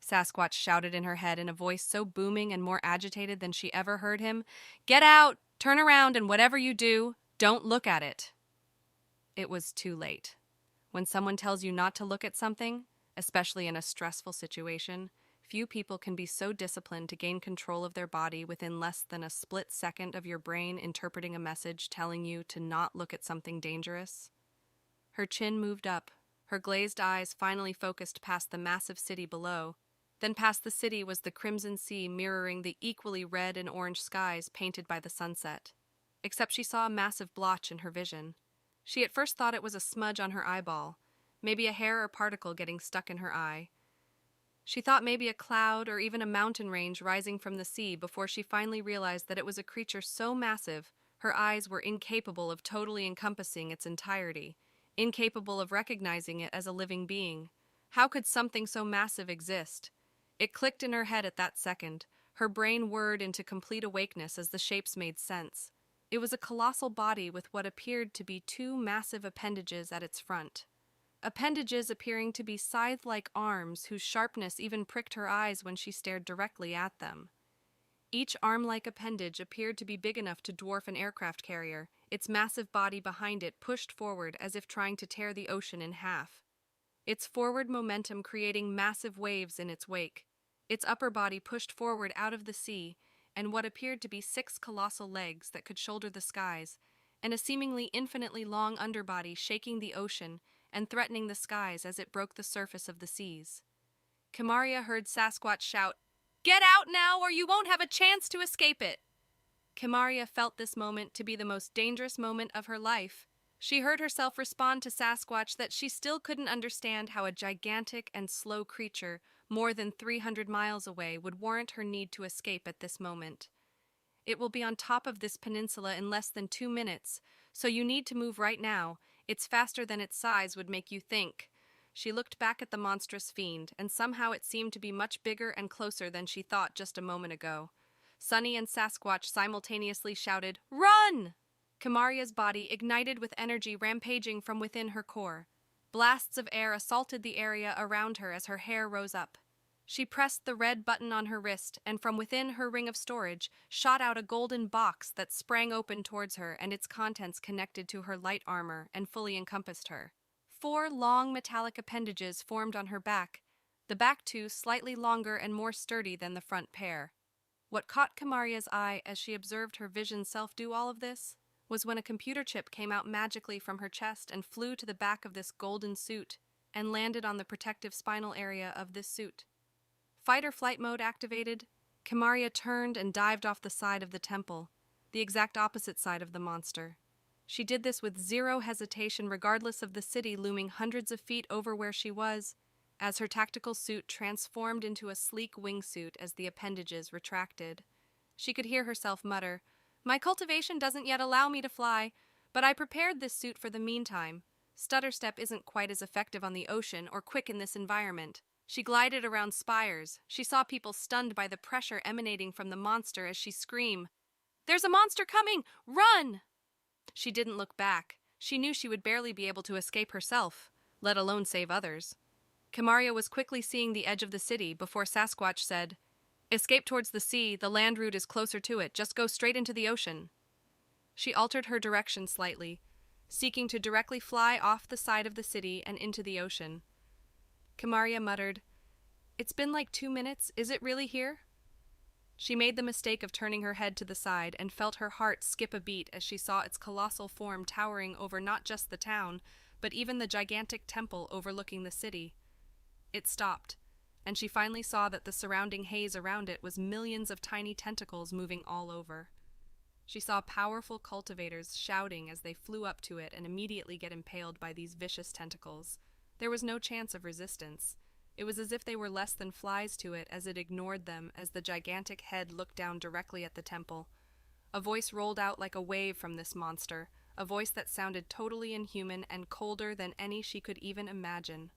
Sasquatch shouted in her head in a voice so booming and more agitated than she ever heard him. "Get out! Turn around, and whatever you do, don't look at it." It was too late. When someone tells you not to look at something, especially in a stressful situation, few people can be so disciplined to gain control of their body within less than a split second of your brain interpreting a message telling you to not look at something dangerous. Her chin moved up. Her glazed eyes finally focused past the massive city below. Then past the city was the crimson sea mirroring the equally red and orange skies painted by the sunset. Except she saw a massive blotch in her vision. She at first thought it was a smudge on her eyeball, maybe a hair or particle getting stuck in her eye. She thought maybe a cloud or even a mountain range rising from the sea before she finally realized that it was a creature so massive her eyes were incapable of totally encompassing its entirety, incapable of recognizing it as a living being. How could something so massive exist? It clicked in her head at that second. Her brain whirred into complete awakeness as the shapes made sense. It was a colossal body with what appeared to be two massive appendages at its front. Appendages appearing to be scythe-like arms whose sharpness even pricked her eyes when she stared directly at them. Each arm-like appendage appeared to be big enough to dwarf an aircraft carrier, its massive body behind it pushed forward as if trying to tear the ocean in half. Its forward momentum creating massive waves in its wake. Its upper body pushed forward out of the sea, and what appeared to be 6 colossal legs that could shoulder the skies, and a seemingly infinitely long underbody shaking the ocean and threatening the skies as it broke the surface of the seas. Kamaria heard Sasquatch shout, "Get out now, or you won't have a chance to escape it!" Kamaria felt this moment to be the most dangerous moment of her life. She heard herself respond to Sasquatch that she still couldn't understand how a gigantic and slow creature more than 300 miles away would warrant her need to escape at this moment. "It will be on top of this peninsula in less than 2 minutes, so you need to move right now. It's faster than its size would make you think." She looked back at the monstrous fiend, and somehow it seemed to be much bigger and closer than she thought just a moment ago. Sunny and Sasquatch simultaneously shouted, "Run!" Kamaria's body ignited with energy rampaging from within her core. Blasts of air assaulted the area around her as her hair rose up. She pressed the red button on her wrist, and from within her ring of storage shot out a golden box that sprang open towards her, and its contents connected to her light armor and fully encompassed her. 4 long metallic appendages formed on her back, the back 2 slightly longer and more sturdy than the front pair. What caught Kamaria's eye as she observed her vision self do all of this was when a computer chip came out magically from her chest and flew to the back of this golden suit and landed on the protective spinal area of this suit. Fight or flight mode activated, Kamaria turned and dived off the side of the temple, the exact opposite side of the monster. She did this with zero hesitation regardless of the city looming hundreds of feet over where she was, as her tactical suit transformed into a sleek wingsuit as the appendages retracted. She could hear herself mutter, "My cultivation doesn't yet allow me to fly, but I prepared this suit for the meantime. Stutter step isn't quite as effective on the ocean or quick in this environment." She glided around spires. She saw people stunned by the pressure emanating from the monster as she screamed, "There's a monster coming! Run!" She didn't look back. She knew she would barely be able to escape herself, let alone save others. Kamaria was quickly seeing the edge of the city before Sasquatch said, "Escape towards the sea. The land route is closer to it. Just go straight into the ocean." She altered her direction slightly, seeking to directly fly off the side of the city and into the ocean. Kamaria muttered, "It's been like 2 minutes. Is it really here?" She made the mistake of turning her head to the side and felt her heart skip a beat as she saw its colossal form towering over not just the town, but even the gigantic temple overlooking the city. It stopped, and she finally saw that the surrounding haze around it was millions of tiny tentacles moving all over. She saw powerful cultivators shouting as they flew up to it and immediately get impaled by these vicious tentacles. There was no chance of resistance. It was as if they were less than flies to it as it ignored them as the gigantic head looked down directly at the temple. A voice rolled out like a wave from this monster, a voice that sounded totally inhuman and colder than any she could even imagine.